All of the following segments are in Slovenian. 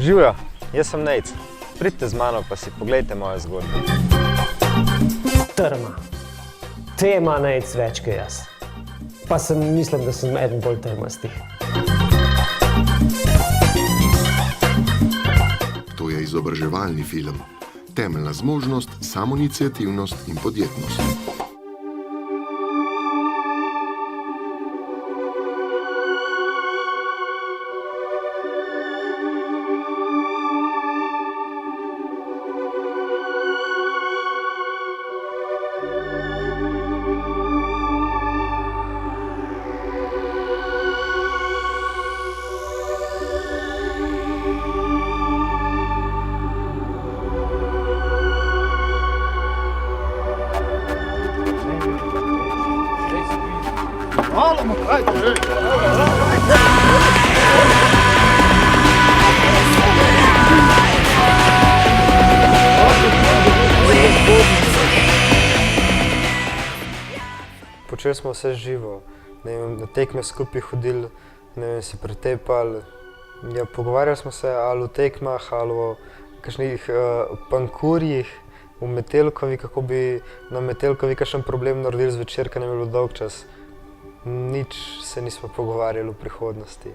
Živijo, jaz sem Nejc. Pridite z mano pa si poglejte moje zgodbe. Trma. Te ima Nejc več kot jaz. Pa mislim, da sem eden bolj trmastih. To je izobraževalni film. Temeljna zmožnost, samoiniciativnost in podjetnost. Počeli smo vse živo, na tekme skupaj hodili, si pretepali. Ja, pogovarjali smo se ali o tekmah, ali o kakšnih pankurjih v Metelkovi, kako bi na Metelkovi kakšen problem naredili zvečer, ker nam je bilo dolgčas. Nič se nismo pogovarjali v prihodnosti.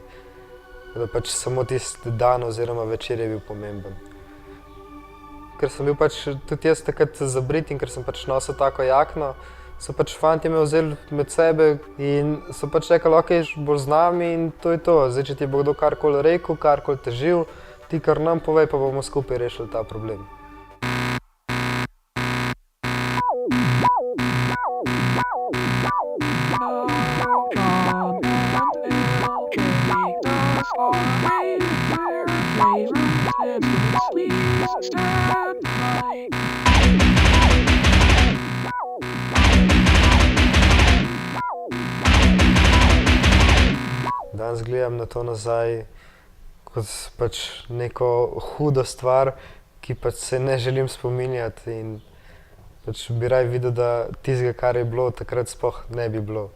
Da pač samo tisti dan oziroma večer je bil pomemben. Ker sem bil pač tudi jaz takrat zabrit in ker sem pač nosil tako jakno, so pač fantje me vzeli med sebe in so pač rekli, ok, boš z nami in to je to. Zdaj, če ti bo kdo karkoli rekel, karkoli težil, ti kar nam povej, pa bomo skupaj rešili ta problem. Danes gledam na to nazaj kot pač neko hudo stvar, ki pač se ne želim spominjati in pač bi raje videl, da tistega, kar je bilo, takrat sploh ne bi bilo.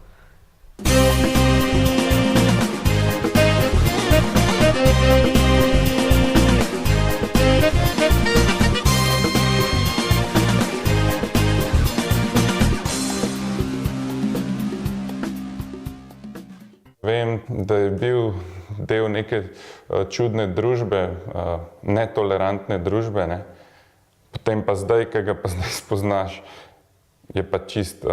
Vem, da je bil del neke čudne družbe, netolerantne družbe, ne? Potem pa zdaj, ki ga pa zdaj spoznaš, je pa čist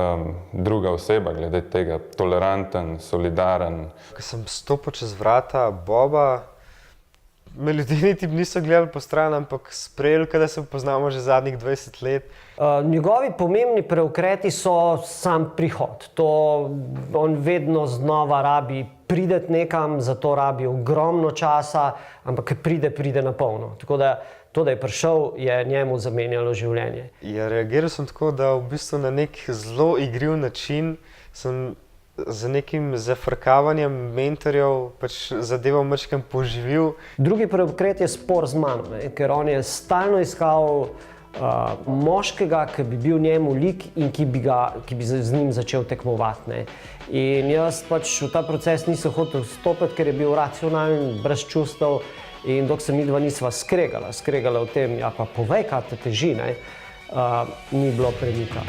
druga oseba glede tega, toleranten, solidaren. Ko sem stopil čez vrata Boba, me ljudje niti niso gledali po stran, ampak sprejeli, da se poznamo že zadnjih 20 let. Njegovi pomembni preukreti so sam prihod. To on vedno znova rabi priti nekam, zato rabi ogromno časa, ampak pride na polno. Tako da to, da je prišel, je njemu zamenjalo življenje. Ja, reagiral sem tako, da v bistvu na nek zelo igriv način sem z nekim zafrkavanjem mentorjev pač zadevo majčkeno poživil. Drugi preukret je spor z mano, ne? Ker on je stalno iskal moškega, ki bi bil njemu lik in ki bi z njim začel tekmovati, ne? In jaz pač v ta proces nisem hotel vstopiti, ker je bil racionalen, brez čustev in dok se midva nisva skregala o tem, ja pa povej, kaj te teži, ne? Ni bilo premika.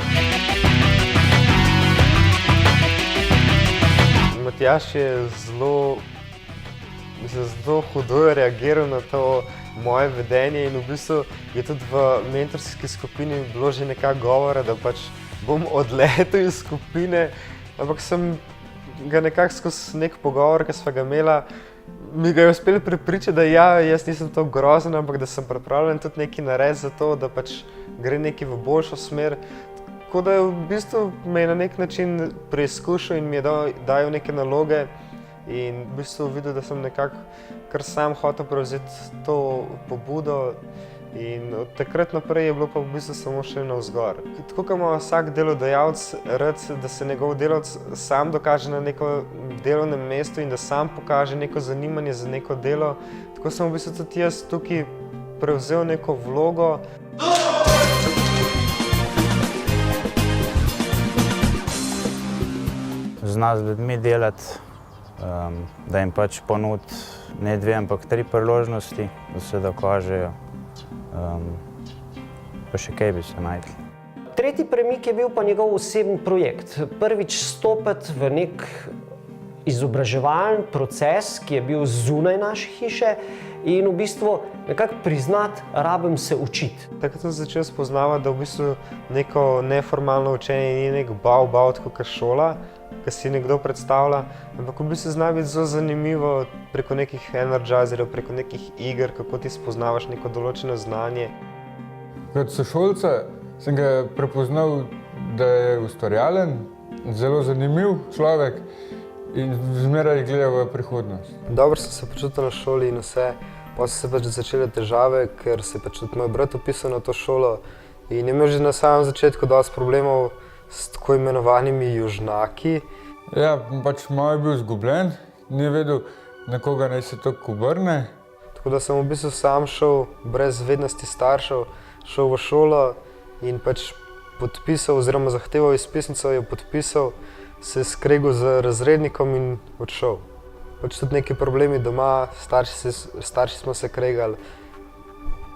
Matjaž je zelo hudo reagiral na to moje vedenje in v bistvu je tudi v mentorski skupini bilo že nekako govora, da pač bom odletel iz skupine, ampak sem ga nekako skozi nek pogovor, ki sva ga imela, mi ga je uspel prepričati, da ja, jaz nisem tako grozen, ampak da sem pripravljen tudi nekaj narediti za to, da pač gre nekaj v boljšo smer. Tako da v bistvu me je na nek način preizkušal in mi je dajal neke naloge in v bistvu videl, da sem nekako kar sam hotel prevzeti to pobudo in od takrat naprej je bilo pa v bistvu samo še navzgor. Tako kot ima vsak delodajalec rad, da se njegov delavec sam dokaže na neko delovnem mestu in da sam pokaže neko zanimanje za neko delo, tako sem v bistvu tudi jaz tukaj prevzel neko vlogo. Zna z ljudmi delati, da jim pač ponudi ne 2, ampak 3 priložnosti, da se dokažejo. Pa še kaj bi se našli. Tretji premik je bil pa njegov osebni projekt. Prvič stopiti v nek izobraževalni proces, ki je bil zunaj naše hiše in v bistvu nekako priznati, rabim se učiti. Takrat sem začel spoznavati, da v bistvu neko neformalno učenje ni nek bav, kot šola, ki si nekdo predstavlja, ampak v bistvu zna biti zelo zanimivo preko nekih energizerjev, preko nekih iger, kako ti spoznavaš neko določeno znanje. Kot sošolca sem ga prepoznal, da je ustvarjalen, zelo zanimiv človek in zmeraj gleda v prihodnost. Dobro sem se počutil na šoli in vse, pa so se pač začele težave, ker se je pač tudi moj brat vpisal na to šolo in je imel že na samem začetku dosti problemov s tako imenovanimi južnaki. Ja, pač malo je bil izgubljen, ni vedel, na koga naj se tako obrne. Tako da sem v bistvu sam šel, brez vednosti staršev, šel v šolo in pač podpisal oziroma zahteval izpisnico, jo podpisal, se skregal z razrednikom in odšel. Pač tudi neki problemi doma, starši smo se kregali.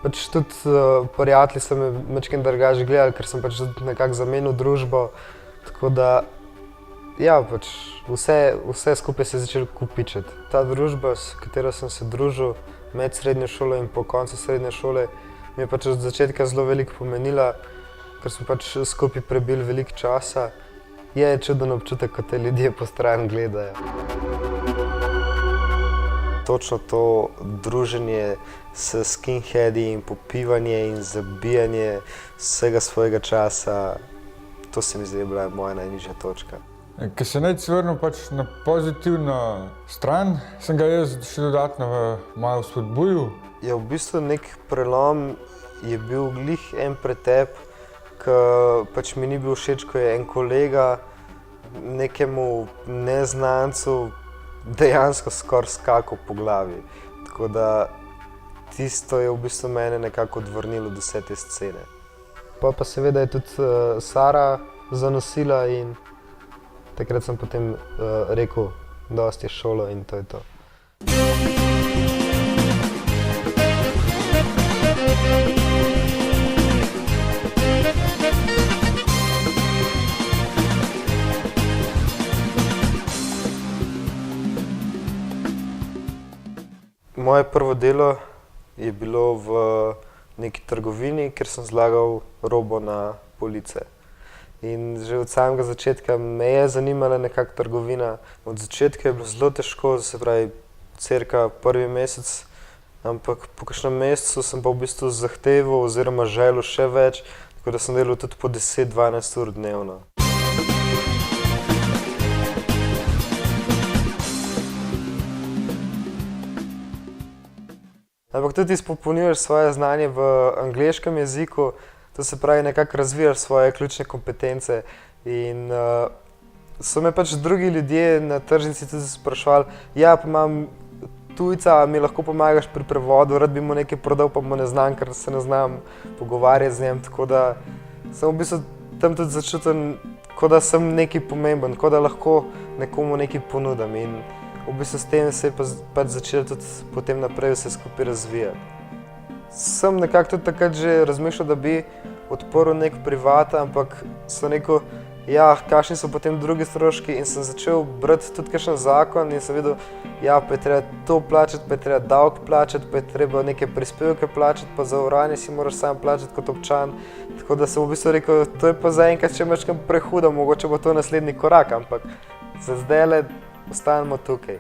Pač tudi prijatelji so me majčkeno drugače gledali, ker sem pač tudi nekako zamenil družbo. Tako da, ja, pač vse skupaj se je začelo kopičiti. Ta družba, s katero sem se družil med srednjo šolo in po koncu srednje šole, mi je pač od začetka zelo veliko pomenila, ker smo pač skupaj prebili veliko časa. Je čuden občutek, ko te ljudje po stran gledajo. Točno to druženje s skinheadi in popivanje in zabijanje vsega svojega časa, to se mi zdi bila moja najnižja točka. Ker se naj vrnil pač na pozitivno stran, sem ga jaz še dodatno malo spodbujal. Ja, v bistvu nek prelom je bil glih en pretep, ki pač mi ni bil všeč, ko je en kolega nekemu neznancu dejansko skoraj skakal po glavi. Tako da tisto je v bistvu mene nekako odvrnilo do vse te scene. Pa seveda je tudi Sara zanosila in takrat sem potem rekel, dosti je šolo in to je to. Moje prvo delo je bilo v neki trgovini, kjer sem zlagal robo na police. In že od samega začetka me je zanimala nekako trgovina. Od začetka je bilo zelo težko, se pravi cirka prvi mesec, ampak po kakšnem mesecu sem pa v bistvu zahteval oziroma želel še več, tako da sem delal tudi po 10-12 ur dnevno. Ampak tudi izpopolnjuješ svoje znanje v angleškem jeziku, to se pravi nekako razvijaš svoje ključne kompetence. In so me pač drugi ljudje na tržnici tudi spraševali, ja, pa imam tujca, mi lahko pomagaš pri prevodu, rad bi mu nekaj prodal, pa mu ne znam, ker se ne znam pogovarjati z njim. Tako da sem v bistvu tam tudi začutil, kot da sem nekaj pomemben, kot da lahko nekomu nekaj ponudim. In v bistvu s tem se je pač začelo tudi potem naprej vse skupaj razvijati. Sem nekako tudi takrat že razmišljal, da bi odprl nek privat, ampak sem rekel, ja, kakšni so potem drugi stroški in sem začel brati tudi kakšen zakon in sem videl, ja, pa je treba to plačati, pa je treba davek plačati, pa je treba neke prispevke plačati, pa zavarovanje si moraš sam plačati kot občan. Tako da sem v bistvu rekel, to je pa zaenkrat še malo prehudo, mogoče bo to naslednji korak, ampak za zdajle ostanemo tukaj.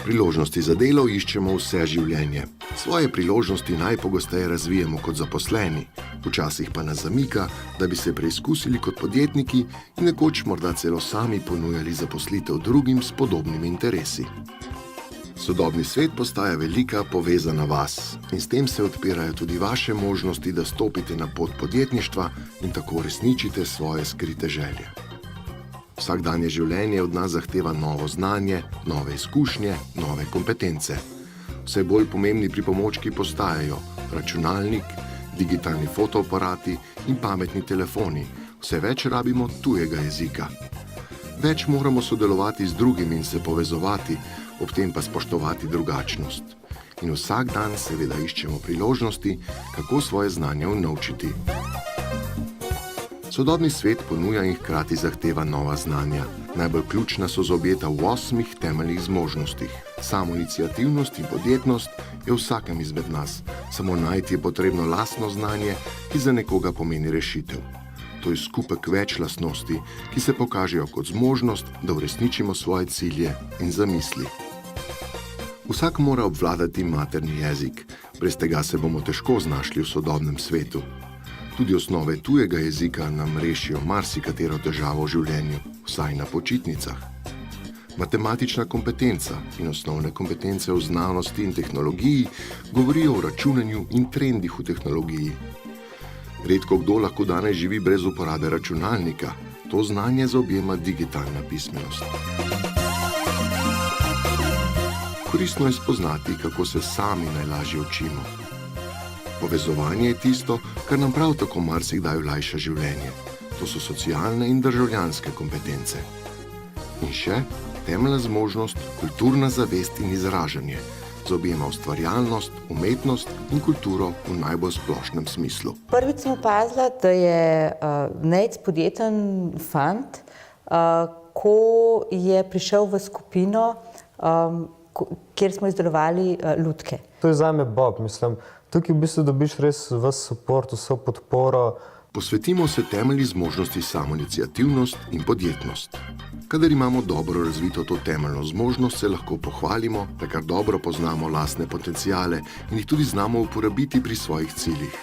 Priložnosti za delo iščemo vse življenje. Svoje priložnosti najpogosteje razvijemo kot zaposleni, včasih pa nas zamika, da bi se preizkusili kot podjetniki in nekoč morda celo sami ponujali zaposlitev drugim s podobnimi interesi. Sodobni svet postaja velika povezana vas in s tem se odpirajo tudi vaše možnosti, da stopite na pot podjetništva in tako uresničite svoje skrite želje. Vsakdanje življenje od nas zahteva novo znanje, nove izkušnje, nove kompetence. Vse bolj pomembni pripomočki postajajo računalnik, digitalni fotoaparati in pametni telefoni. Vse več rabimo tujega jezika. Več moramo sodelovati z drugimi in se povezovati, ob tem pa spoštovati drugačnost. In vsak dan seveda iščemo priložnosti, kako svoje znanje unovčiti. Sodobni svet ponuja in hkrati zahteva nova znanja. Najbolj ključna so zaobjeta v 8 temeljnih zmožnostih. Samoiniciativnost in podjetnost je v vsakem izmed nas. Samo najti je potrebno lastno znanje, ki za nekoga pomeni rešitev. To je skupek več lastnosti, ki se pokažejo kot zmožnost, da uresničimo svoje cilje in zamisli. Vsak mora obvladati materni jezik. Brez tega se bomo težko znašli v sodobnem svetu. Tudi osnove tujega jezika nam rešijo marsikatero težavo v življenju, vsaj na počitnicah. Matematična kompetenca in osnovne kompetence v znanosti in tehnologiji govorijo o računanju in trendih v tehnologiji. Redko kdo lahko danes živi brez uporabe računalnika. To znanje zaobjema digitalna pismenost. Koristno je spoznati, kako se sami najlažje učimo. Povezovanje je tisto, kar nam prav tako marsikdaj olajša življenje. To so socialne in državljanske kompetence. In še temeljna zmožnost, kulturna zavest in izražanje. Zaobjema ustvarjalnost, umetnost in kulturo v najbolj splošnem smislu. Prvič sem opazila, da je Nejc podjeten fant, ko je prišel v skupino, kjer smo izdelovali lutke. To je zame Bob, mislim. Tukaj v bistvu dobiš res ves support, vso podporo. Posvetimo se temeljni zmožnosti samoiniciativnost in podjetnost. Kadar imamo dobro razvito to temeljno zmožnost, se lahko pohvalimo, da kar dobro poznamo lastne potenciale in jih tudi znamo uporabiti pri svojih ciljih.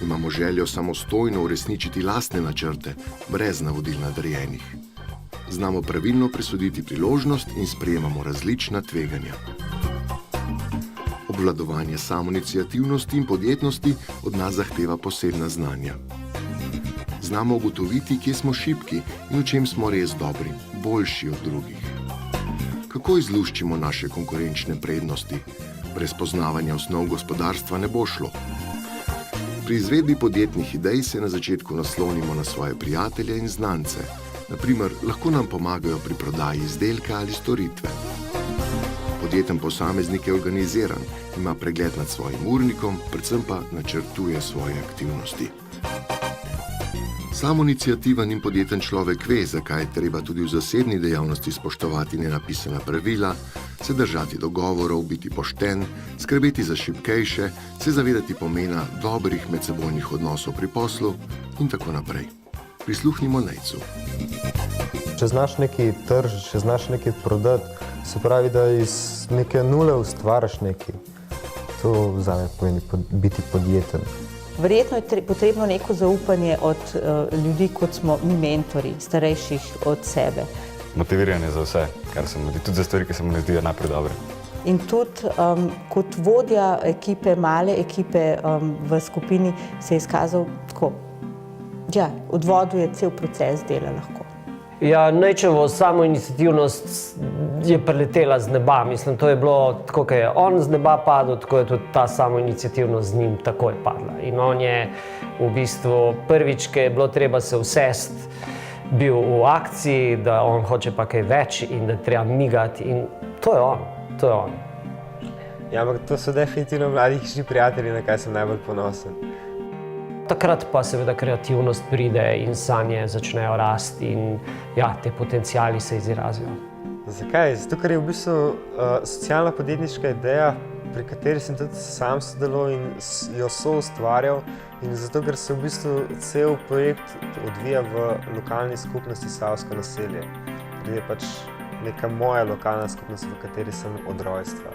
Imamo željo samostojno uresničiti lastne načrte, brez navodil nadrejenih. Znamo pravilno presoditi priložnost in sprejemamo različna tveganja. Obvladovanje samoiniciativnosti in podjetnosti od nas zahteva posebna znanja. Znamo ugotoviti, kje smo šibki in v čem smo res dobri, boljši od drugih. Kako izluščimo naše konkurenčne prednosti? Brez poznavanja osnov gospodarstva ne bo šlo. Pri izvedbi podjetnih idej se na začetku naslonimo na svoje prijatelje in znance. Naprimer, lahko nam pomagajo pri prodaji izdelka ali storitve. Podjeten posameznik je organiziran, ima pregled nad svojim urnikom, predvsem pa načrtuje svoje aktivnosti. Samoiniciativen in podjeten človek ve, zakaj je treba tudi v zasebni dejavnosti spoštovati nenapisana pravila, se držati dogovorov, biti pošten, skrbeti za šibkejše, se zavedati pomena dobrih medsebojnih odnosov pri poslu in tako naprej. Prisluhnimo Nejcu. Če znaš nekaj tržiti, če znaš nekaj prodati, se pravi, da iz neke nule ustvariš nekaj. To zame pomeni biti podjeten. Verjetno je potrebno neko zaupanje od ljudi, kot smo mi mentori, starejših od sebe. Motiviranje za vse, kar se mu zdi, tudi za stvari, ki se mu ne zdijo najprej dobre. In tudi kot vodja ekipe, male ekipe v skupini se je izkazal tako. Ja, odvodil je cel proces dela lahko. Ja, Nejčevo samoiniciativnost je preletela z neba. Mislim, to je bilo tako, kot je on z neba padel, tako je tudi ta samoiniciativnost z njim takoj padla. In on je v bistvu prvič, ko je bilo treba se usesti, bil v akciji, da on hoče pa kaj več in da treba migati. In to je on, to je on. Ja, ampak to so definitivno mladi hišni prijatelji, na kaj sem najbolj ponosen. Takrat pa seveda kreativnost pride in sanje začnejo rasti in ja, te potenciali se izrazijo. Zakaj? Zato, ker je v bistvu socialna podjetniška ideja, pri kateri sem tudi sam sodeloval in jo soustvarjal, in zato, ker se v bistvu cel projekt odvija v lokalni skupnosti Savsko naselje. Je pač neka moja lokalna skupnost, v kateri sem od rojstva.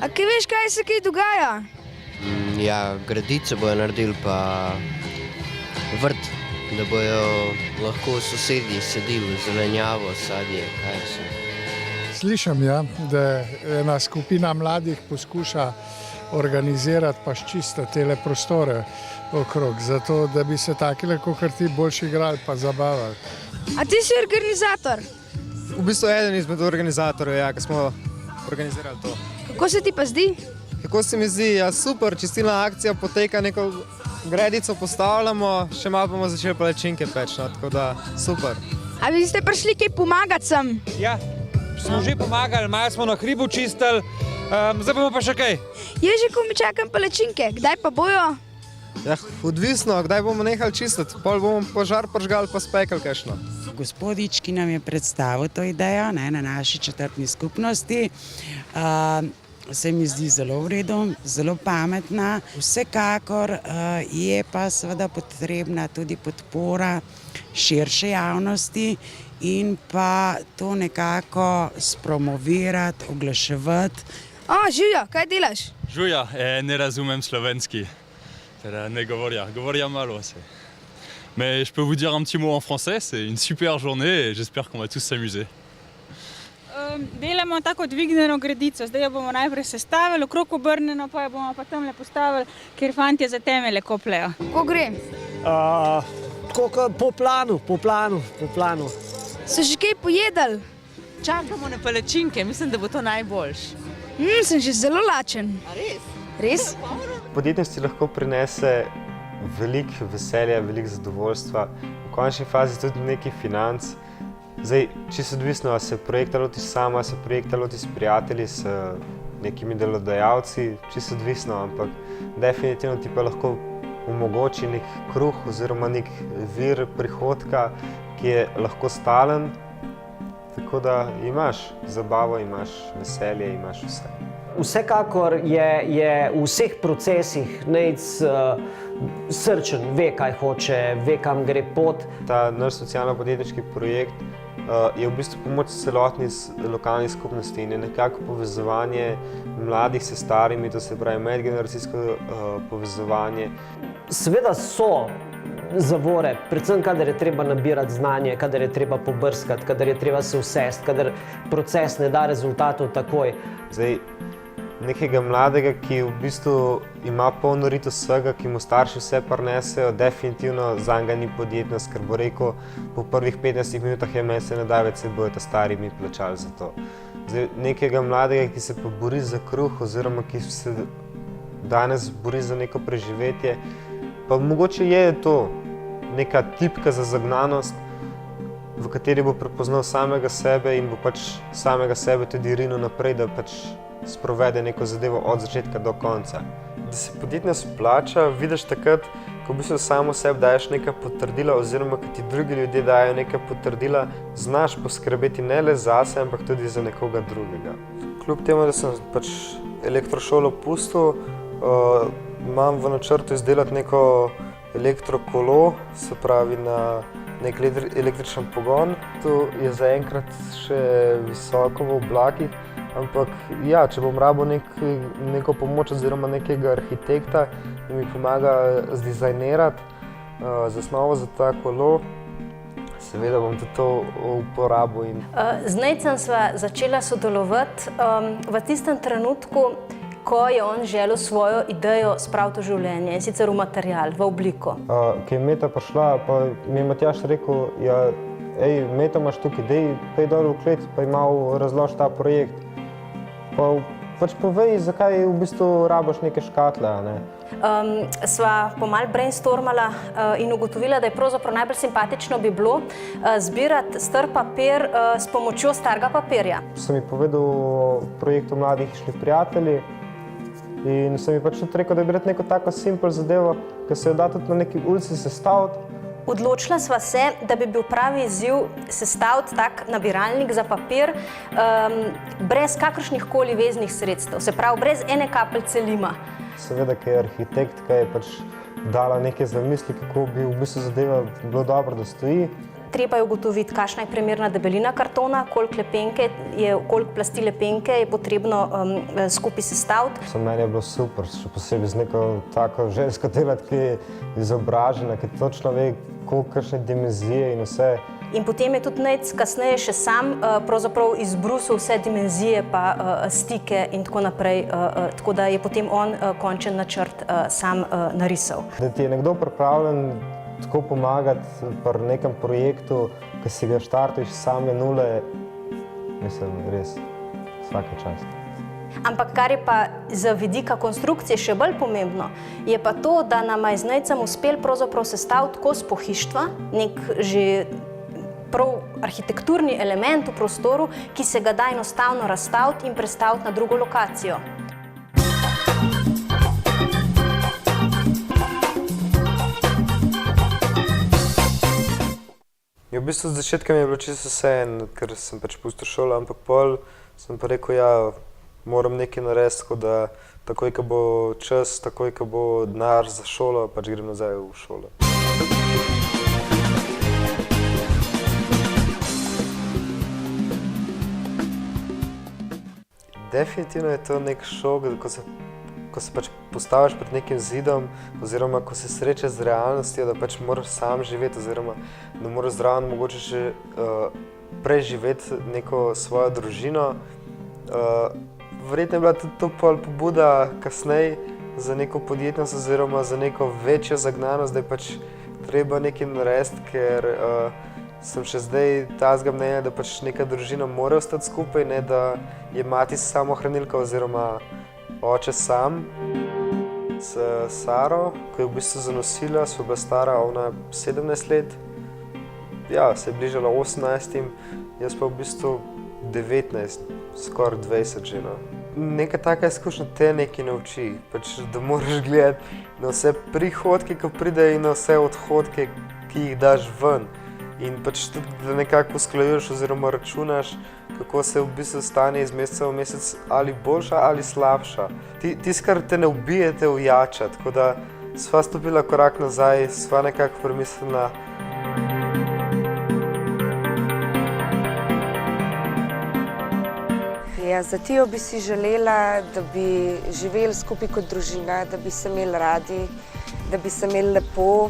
A kaj veš, kaj se kaj dogaja? Ja, gradice bojo naredili pa vrt, da bojo lahko sosedji sedili zelenjavo, sadje, kaj se. Slišim, ja, da ena skupina mladih poskuša organizirati pa ščistiti tele prostore okrog, zato da bi se takile, kakor ti, boljši igrali pa zabavali. A ti si organizator? V bistvu eden izmed organizatorjev, ja, ki smo organizirali to. Kako se ti pa zdi? Kako se mi zdi, ja, super, čistilna akcija poteka neko gredico postavljamo, še malo bomo začeli palačinke peči, no, tako da super. A vi ste prišli kaj pomagati sem? Ja, smo že pomagali, malo smo na hribu čistili, zdaj bomo pa še kaj. Ježiku, mi čakam palačinke, kdaj pa bojo? Ja, odvisno, kdaj bomo nehali čistiti, pol bomo požar požgali pa spekali kakšno. Gospodič, ki nam je predstavil to idejo na naši četrtni skupnosti, se mi zdi zelo v redu, zelo pametna. Vsekakor je pa seveda potrebna tudi podpora širše javnosti in pa to nekako spromovirati, oglaševati. Živjo, kaj delaš? Živjo, ne razumem slovenski, teda ne govoria malo. Mais je peux vous dire un petit mot en français, c'est une super journée et j'espère qu'on va tous s'amuser. Delamo tako dvignjeno gredico, zdaj jo bomo najprej sestavili, okrog obrnjeno, pa jo bomo pa tamle postavili, ker fantje za temelje kopljejo. Ko gre? Tako po planu. So že kaj pojedali? Čakamo na palačinke, mislim, da bo to najboljše. Sem že zelo lačen. A res? Res? Podjetnost ti lahko prinese veliko veselja, veliko zadovoljstva, v končni fazi tudi nekaj financ. Zdaj, čisto odvisno, ali se projekta lotiš sama, ali se projekta lotiš s prijatelji, s nekimi delodajalci, čisto odvisno, ampak definitivno ti pa lahko omogoči nek kruh oziroma nek vir prihodka, ki je lahko stalen, tako da imaš zabavo, imaš veselje, imaš vse. Vsekakor je v vseh procesih Nejc srčen, ve, kaj hoče, ve, kam gre pot. Ta naš socialno-podjetniški projekt je v bistvu pomoč celotni lokalni skupnosti in je nekako povezovanje mladih s starimi, to se pravi medgeneracijsko povezovanje. Seveda so zavore, predvsem kadar je treba nabirati znanje, kadar je treba pobrskati, kadar je treba se usesti, kadar proces ne da rezultatov takoj. Zdaj, nekega mladega, ki v bistvu ima polno rit vsega, ki mu starši vse prinesejo, definitivno zanj ni podjetnost, ker bo rekel, po prvih 15 minutah je meni se ne da več, se bojo ta stari mi plačali za to. Zdaj, nekega mladega, ki se pa bori za kruh oziroma ki se danes bori za neko preživetje, pa mogoče je to neka tipka za zagnanost, v kateri bo prepoznal samega sebe in bo pač samega sebe tudi rinil naprej, da pač sprovede neko zadevo od začetka do konca. Da se podjetnost plača, vidiš takrat, ko v bistvu samo sebi daješ neka potrdila oziroma ko ti drugi ljudje dajo neka potrdila, znaš poskrbeti ne le zase, ampak tudi za nekoga drugega. Kljub temu, da sem pač elektrošolo pustil, imam v načrtu izdelati neko elektrokolo, se pravi na nek električen pogon. To je zaenkrat še visoko v oblakih, ampak ja, če bom rabil neko pomoč oziroma nekega arhitekta, da mi pomaga zdizajnirati zasnovo za ta kolo, seveda bom tudi to uporabil. Z Nejcem sva začela sodelovati v tistem trenutku, ko je on želel svojo idejo spraviti v življenje, in sicer v material, v obliko. Ko je Meta prišla, pa mi je Matjaž rekel, ja, Meta imaš tukaj, dej, pej dol v klet, pa malo razloži ta projekt. Pač povej, zakaj v bistvu rabiš neke škatle, a ne? Sva pomalo brainstormala in ugotovila, da je pravzaprav najbolj simpatično bi bilo zbirati star papir s pomočjo starega papirja. Sem mi povedal o projektu Mladih hišnih prijatelji in sem mi pač tudi rekel, da bi rad neko tako simpel zadevo, ki se jo da tudi na neki ulici sestaviti. Odločila sva se, da bi bil pravi izziv sestaviti tak nabiralnik za papir brez kakršnihkoli veznih sredstev, se pravi brez ene kapljice lima. Seveda, ki je arhitektka, je pač dala neke zamisli, kako bi v bistvu zadeva bilo dobro, da stoji. Treba je ugotoviti, kakšna je primerna debelina kartona, koliko plasti lepenke je potrebno skupaj sestaviti. Meni je bilo super, še posebej z neko tako žensko delati, ki je izobražena, ki točno ve, kakšne dimenzije in vse. In potem je tudi Nejc kasneje še sam pravzaprav izbrusil vse dimenzije pa stike in tako naprej, tako da je potem on končen načrt sam narisal. Da ti je nekdo pripravljen tako pomagati pri nekem projektu, ki si ga štartiš same nule, mislim, res vsaka čast. Ampak kar je pa z vidika konstrukcije še bolj pomembno, je pa to, da nama je z Nejcem uspel pravzaprav sestaviti kos pohištva, nek že prav arhitekturni element v prostoru, ki se ga da enostavno razstaviti in prestaviti na drugo lokacijo. V bistvu z začetka mi je bilo čisto vseeno, ker sem pač pustil šolo, ampak pol sem pa rekel, ja, moram nekaj narediti, tako da takoj, ko bo čas, takoj, ko bo denar za šolo, pač grem nazaj v šolo. Definitivno je to nek šok, ko se pač postaviš pred nekim zidom, oziroma ko se srečaš z realnostjo, da pač moraš sam živeti, oziroma da moraš zraven mogoče še preživeti neko svojo družino. Verjetno je bila tudi to pobuda kasneje za neko podjetnost oziroma za neko večjo zagnanost, da je pač treba nekaj narediti, ker sem še zdaj tazga mnenja, da pač neka družina mora ostati skupaj, ne da je mati samohranilka oziroma oče sam. S Saro, ko je v bistvu zanosila, sva bila stara ona 17 let. Ja, se je bližala 18, jaz pa v bistvu 19, skoraj 20 že. Neka taka izkušnja te nekaj nauči, pač da moraš gledati na vse prihodke, ko pridejo, in na vse odhodke, ki jih daš ven. In pač tudi, da nekako usklajuješ oziroma računaš, kako se v bistvu stane iz meseca v mesec ali boljša ali slabša. Tisto, kar te ne ubije, te ujača, tako da sva stopila korak nazaj, sva nekako premislila. Ja, za Tijo bi si želela, da bi živeli skupaj kot družina, da bi se imeli radi, da bi se imeli lepo,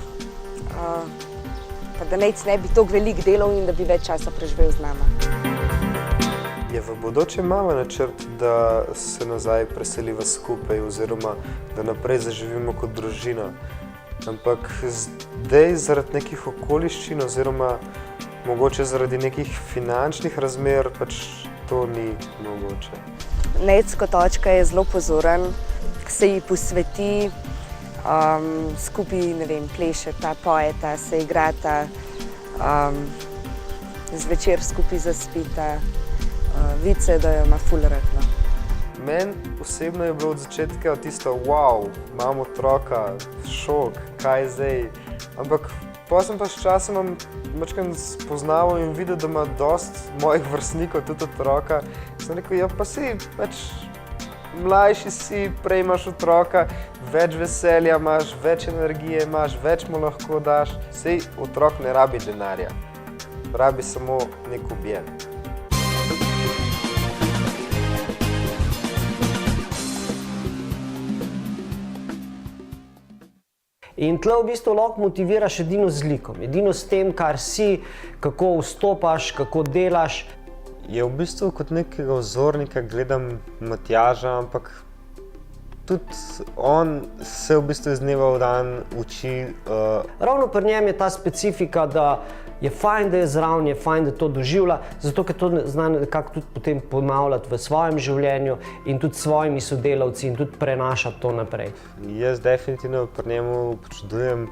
pa da Nejc ne bi toliko veliko delal in da bi več časa preživel z nama. Je v bodoče imamo načrt, da se nazaj preseliva skupaj oziroma da naprej zaživimo kot družina. Ampak zdaj zaradi nekih okoliščin oziroma mogoče zaradi nekih finančnih razmer pač to ni mogoče. Nejc kot očka je zelo pozoren, se ji posveti, skupaj, ne vem, plešeta, pojeta, se igrata, zvečer skupaj zaspita. Vidi se, da jo ima ful rad. Meni osebno je bilo od začetka tisto, wow, imam otroka, šok, kaj zdaj. Ampak potem sem pa s časom malo spoznaval in videl, da ima dosti mojih vrstnikov tudi otroka. Sem rekel, ja pa si, pač mlajši si, prej imaš otroka, več veselja imaš, več energije imaš, več mu lahko daš. Sej otrok ne rabi denarja, rabi samo nek objem. In tle v bistvu lahko motiviraš edino z likom, edino s tem, kar si, kako vstopaš, kako delaš. Je v bistvu kot nekega vzornika gledam Matjaža, ampak tudi on se v bistvu iz dneva v dan uči. Ravno pri njem je ta specifika, da je fajn, da je zraven, je fajn, da to doživlja, zato ker to zna nekako tudi potem ponavljati v svojem življenju in tudi s svojimi sodelavci in tudi prenašati to naprej. Jaz definitivno pri njemu počudujem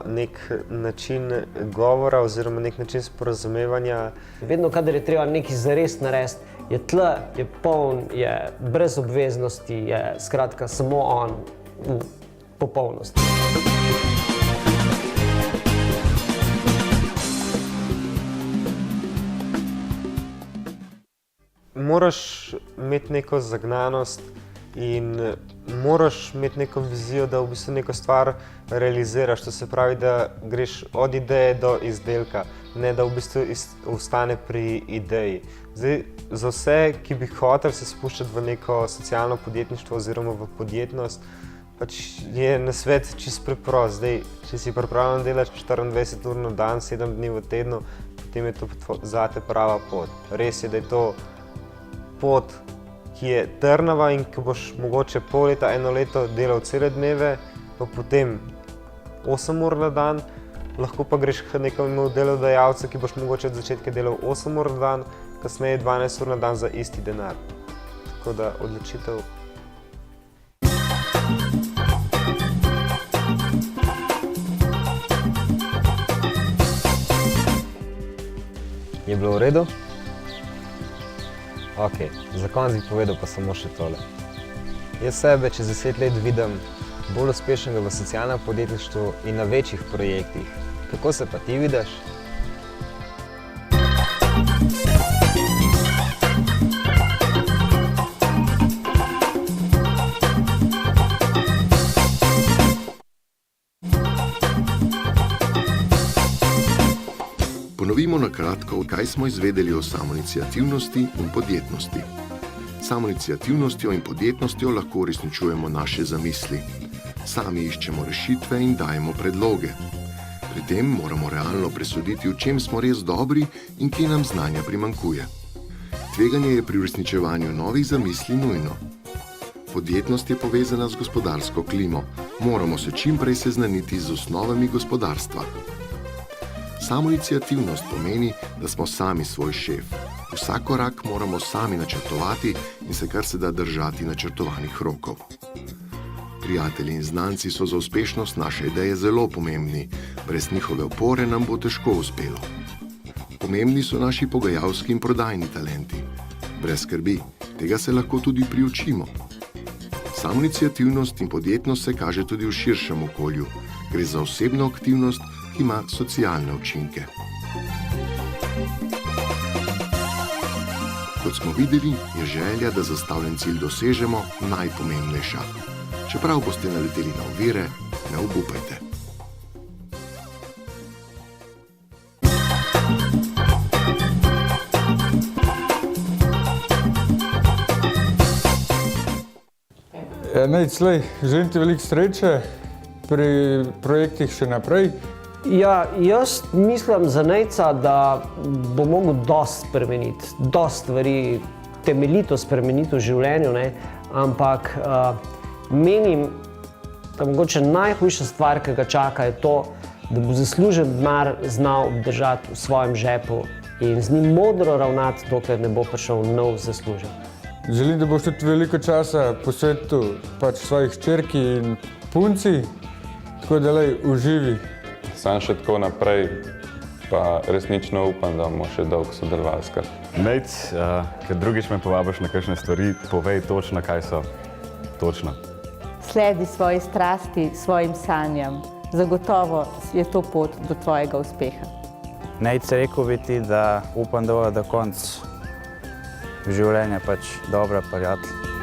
nek način govora oziroma nek način sporazumevanja. Vedno, kadar je treba nekaj zares narediti, je tle, je poln, je brez obveznosti, je skratka samo on v popolnosti. Moraš imeti neko zagnanost in moraš imeti neko vizijo, da v bistvu neko stvar realiziraš. To se pravi, da greš od ideje do izdelka, ne da v bistvu ostane pri ideji. Zdaj, za vse, ki bi hotel se spuščati v neko socialno podjetništvo oziroma v podjetnost, pač je nasvet čisto preprost. Zdaj, če si pripravljen delati 24 ur na dan, 7 dni v tednu, potem je to zate prava pot. Res je, da je to pot, ki je trnava in ki boš mogoče pol leta, eno leto delal cele dneve, pa potem 8 ur na dan, lahko pa greš k nekemu delodajalcu, ki boš mogoče od začetka delal 8 ur na dan, kasneje 12 ur na dan za isti denar. tako da odločitev. Je bilo v redu? Ok, za konec bi povedal pa samo še tole. Jaz sebe čez 10 let vidim bolj uspešnega v socialnem podjetništvu in na večjih projektih. Kako se pa ti vidiš? Ponovimo na kratko, kaj smo izvedeli o samoiniciativnosti in podjetnosti. Samoiniciativnostjo in podjetnostjo lahko uresničujemo naše zamisli. Sami iščemo rešitve in dajemo predloge. Pri tem moramo realno presoditi, v čem smo res dobri in kje nam znanja primanjkuje. Tveganje je pri uresničevanju novih zamisli nujno. Podjetnost je povezana z gospodarsko klimo. Moramo se čim prej seznaniti z osnovami gospodarstva. Samoiniciativnost pomeni, da smo sami svoj šef. Vsak korak moramo sami načrtovati in se kar se da držati načrtovanih rokov. Prijatelji in znanci so za uspešnost naše ideje zelo pomembni. Brez njihove opore nam bo težko uspelo. Pomembni so naši pogajalski in prodajni talenti. Brez skrbi, tega se lahko tudi priučimo. Samoiniciativnost in podjetnost se kaže tudi v širšem okolju. Gre za osebno aktivnost, ki ima socialne učinke. Kot smo videli, je želja, da zastavljen cilj dosežemo, najpomembnejša. Čeprav boste naleteli na ovire, ne obupajte. Nejc, želim ti veliko sreče pri projektih še naprej. Ja, jaz mislim za Nejca, da bo mogel dosti spremeniti, dosti stvari temeljito spremeniti v življenju, ne? Ampak menim, da mogoče najhujša stvar, ki ga čaka, je to, da bo zaslužen denar znal obdržati v svojem žepu in z njim modro ravnati, dokler ne bo prišel nov zaslužek. Želim, da boš tudi veliko časa posvetil svojih hčerki in punci, tako da uživi. Sam še tako naprej, pa resnično upam, da bomo še dolgo sodelovali skupaj. Nejc, ker drugič me povabiš na kakšne stvari, povej točno, kaj so. Točno. Sledi svoji strasti, svojim sanjam. Zagotovo je to pot do tvojega uspeha. Nejc, rekel bi ti, da upam, da bo do konca življenja dobra prijatelj.